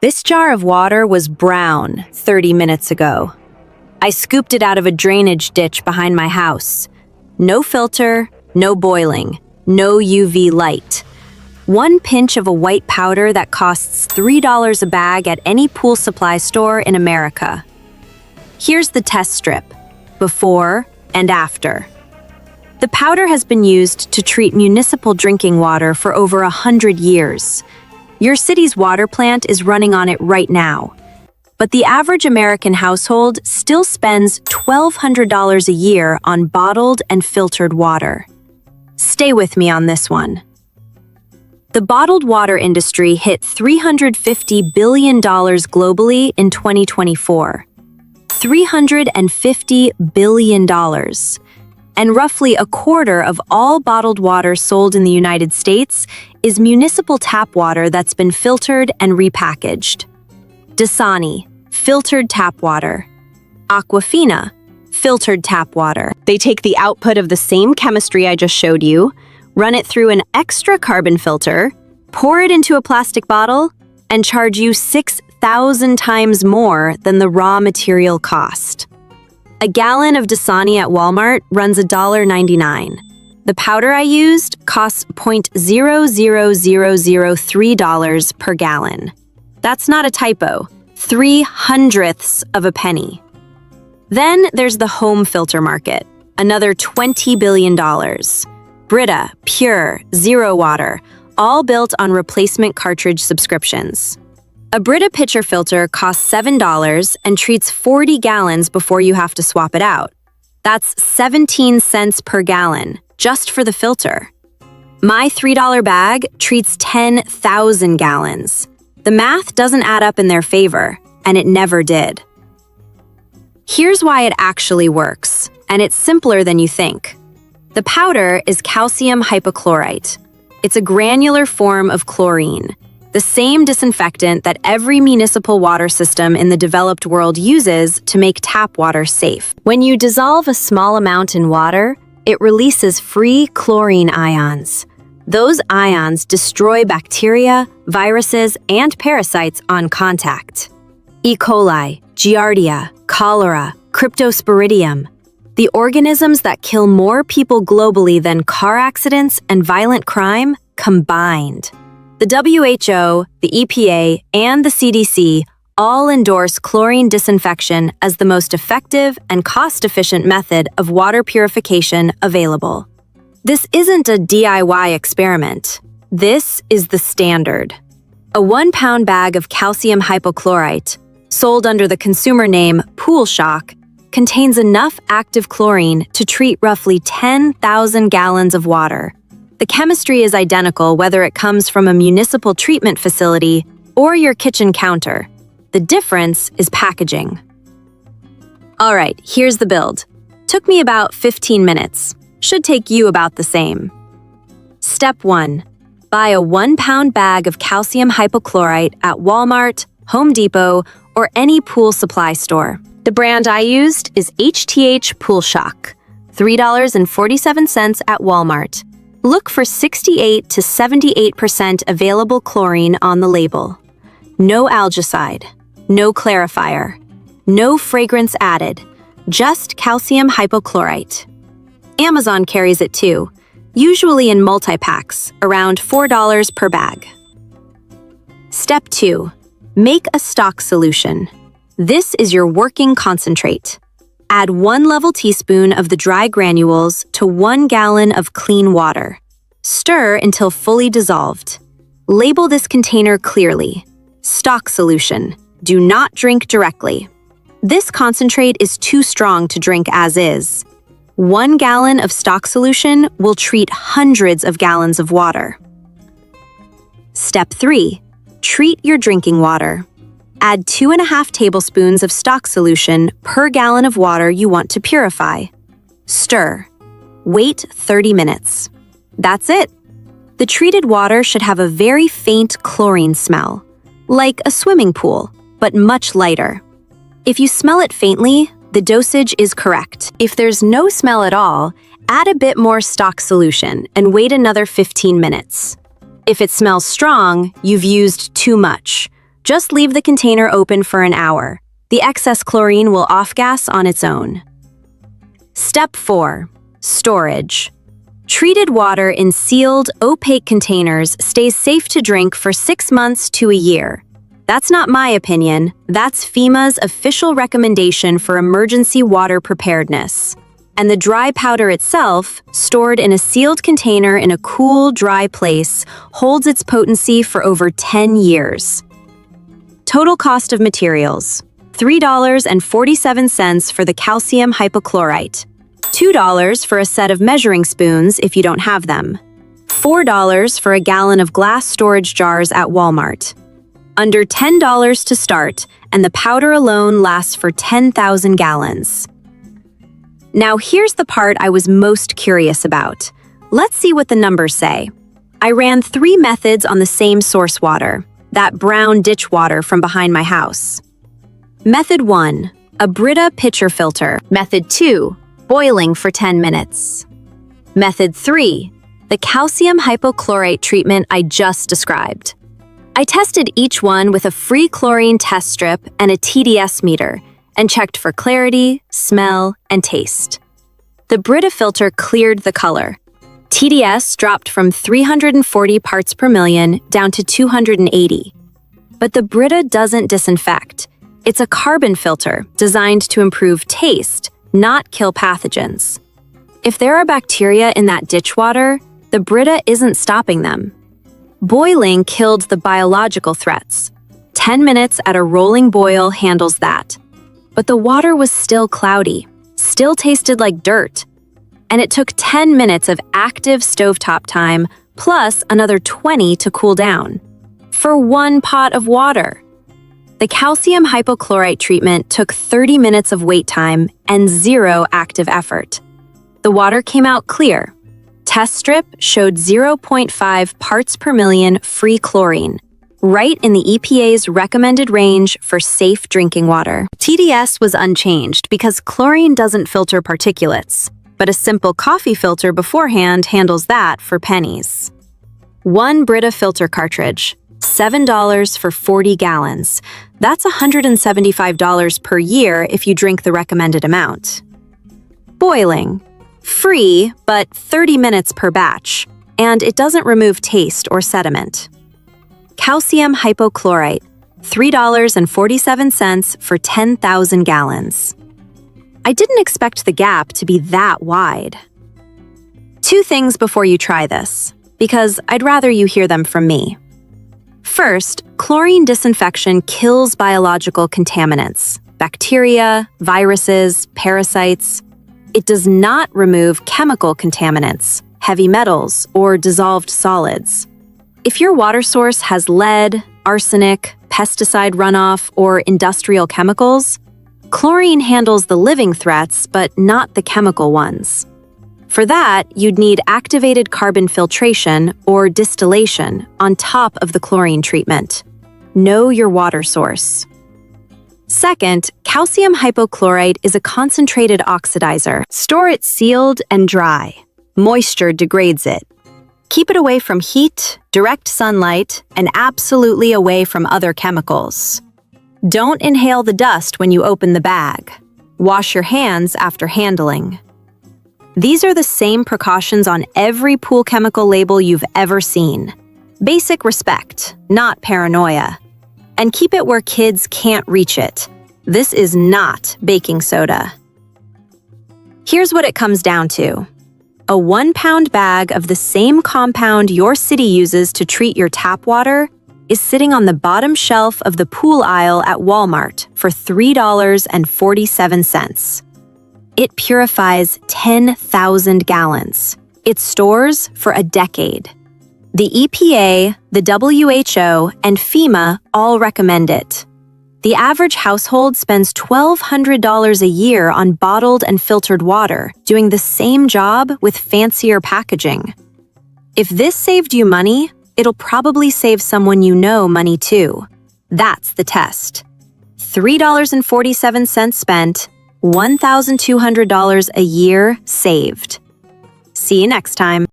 This jar of water was brown 30 minutes ago. I scooped it out of a drainage ditch behind my house. No filter, no boiling, no UV light. One pinch of a white powder that costs $3 a bag at any pool supply store in America. Here's the test strip, before and after. The powder has been used to treat municipal drinking water for over 100 years. Your city's water plant is running on it right now. But the average American household still spends $1,200 a year on bottled and filtered water. Stay with me on this one. The bottled water industry hit $350 billion globally in 2024. $350 billion. And roughly a quarter of all bottled water sold in the United States is municipal tap water that's been filtered and repackaged. Dasani, filtered tap water. Aquafina, filtered tap water. They take the output of the same chemistry I just showed you, run it through an extra carbon filter, pour it into a plastic bottle, and charge you 6,000 times more than the raw material cost. A gallon of Dasani at Walmart runs $1.99. The powder I used costs $0.00003 per gallon. That's not a typo, 0.03 of a penny. Then there's the home filter market, another $20 billion. Brita, Pure, Zero Water, all built on replacement cartridge subscriptions. A Brita pitcher filter costs $7 and treats 40 gallons before you have to swap it out. That's 17 cents per gallon, just for the filter. My $3 bag treats 10,000 gallons. The math doesn't add up in their favor, and it never did. Here's why it actually works, and it's simpler than you think. The powder is calcium hypochlorite. It's a granular form of chlorine, the same disinfectant that every municipal water system in the developed world uses to make tap water safe. When you dissolve a small amount in water, it releases free chlorine ions. Those ions destroy bacteria, viruses, and parasites on contact. E. coli, Giardia, cholera, Cryptosporidium, the organisms that kill more people globally than car accidents and violent crime combined. The WHO, the EPA, and the CDC all endorse chlorine disinfection as the most effective and cost-efficient method of water purification available. This isn't a DIY experiment. This is the standard. A 1-pound bag of calcium hypochlorite, sold under the consumer name Pool Shock, contains enough active chlorine to treat roughly 10,000 gallons of water. The chemistry is identical whether it comes from a municipal treatment facility or your kitchen counter. The difference is packaging. All right, here's the build. Took me about 15 minutes. Should take you about the same. Step 1. Buy a 1-pound bag of calcium hypochlorite at Walmart, Home Depot, or any pool supply store. The brand I used is HTH Pool Shock, $3.47 at Walmart. Look for 68 to 78% available chlorine on the label. No algicide, no clarifier, no fragrance added, just calcium hypochlorite. Amazon carries it too, usually in multi-packs, around $4 per bag. Step 2. Make a stock solution. This is your working concentrate. Add 1 level teaspoon of the dry granules to 1 gallon of clean water. Stir until fully dissolved. Label this container clearly. Stock solution. Do not drink directly. This concentrate is too strong to drink as is. 1 gallon of stock solution will treat hundreds of gallons of water. Step 3. Treat your drinking water. Add 2.5 tablespoons of stock solution per gallon of water you want to purify. Stir. Wait 30 minutes. That's it. The treated water should have a very faint chlorine smell, like a swimming pool, but much lighter. If you smell it faintly, the dosage is correct. If there's no smell at all, add a bit more stock solution and wait another 15 minutes. If it smells strong, you've used too much. Just leave the container open for an hour. The excess chlorine will off-gas on its own. Step 4. Storage. Treated water in sealed, opaque containers stays safe to drink for 6 months to a year. That's not my opinion, that's FEMA's official recommendation for emergency water preparedness. And the dry powder itself, stored in a sealed container in a cool, dry place, holds its potency for over 10 years. Total cost of materials: $3.47 for the calcium hypochlorite, $2 for a set of measuring spoons if you don't have them, $4 for a gallon of glass storage jars at Walmart. Under $10 to start, and the powder alone lasts for 10,000 gallons. Now here's the part I was most curious about. Let's see what the numbers say. I ran 3 methods on the same source water, that brown ditch water from behind my house. Method 1, a Brita pitcher filter. Method 2, boiling for 10 minutes. Method 3, the calcium hypochlorite treatment I just described. I tested each one with a free chlorine test strip and a TDS meter, and checked for clarity, smell, and taste. The Brita filter cleared the color. TDS dropped from 340 parts per million down to 280. But the Brita doesn't disinfect. It's a carbon filter designed to improve taste, not kill pathogens. If there are bacteria in that ditch water, the Brita isn't stopping them. Boiling killed the biological threats. 10 minutes at a rolling boil handles that. But the water was still cloudy, still tasted like dirt. And it took 10 minutes of active stovetop time, plus another 20 to cool down. For 1 pot of water. The calcium hypochlorite treatment took 30 minutes of wait time and 0 active effort. The water came out clear. Test strip showed 0.5 parts per million free chlorine, right in the EPA's recommended range for safe drinking water. TDS was unchanged because chlorine doesn't filter particulates, but a simple coffee filter beforehand handles that for pennies. 1 Brita filter cartridge, $7 for 40 gallons. That's $175 per year if you drink the recommended amount. Boiling. Free, but 30 minutes per batch, and it doesn't remove taste or sediment. Calcium hypochlorite, $3.47 for 10,000 gallons. I didn't expect the gap to be that wide. 2 things before you try this, because I'd rather you hear them from me. First, chlorine disinfection kills biological contaminants, bacteria, viruses, parasites. It does not remove chemical contaminants, heavy metals, or dissolved solids. If your water source has lead, arsenic, pesticide runoff, or industrial chemicals, chlorine handles the living threats but not the chemical ones. For that, you'd need activated carbon filtration or distillation on top of the chlorine treatment. Know your water source. Second, calcium hypochlorite is a concentrated oxidizer. Store it sealed and dry. Moisture degrades it. Keep it away from heat, direct sunlight, and absolutely away from other chemicals. Don't inhale the dust when you open the bag. Wash your hands after handling. These are the same precautions on every pool chemical label you've ever seen. Basic respect, not paranoia. And keep it where kids can't reach it. This is not baking soda. Here's what it comes down to. A 1-pound bag of the same compound your city uses to treat your tap water is sitting on the bottom shelf of the pool aisle at Walmart for $3.47. It purifies 10,000 gallons. It stores for a decade. The EPA, the WHO, and FEMA all recommend it. The average household spends $1,200 a year on bottled and filtered water, doing the same job with fancier packaging. If this saved you money, it'll probably save someone you know money too. That's the test. $3.47 spent, $1,200 a year saved. See you next time.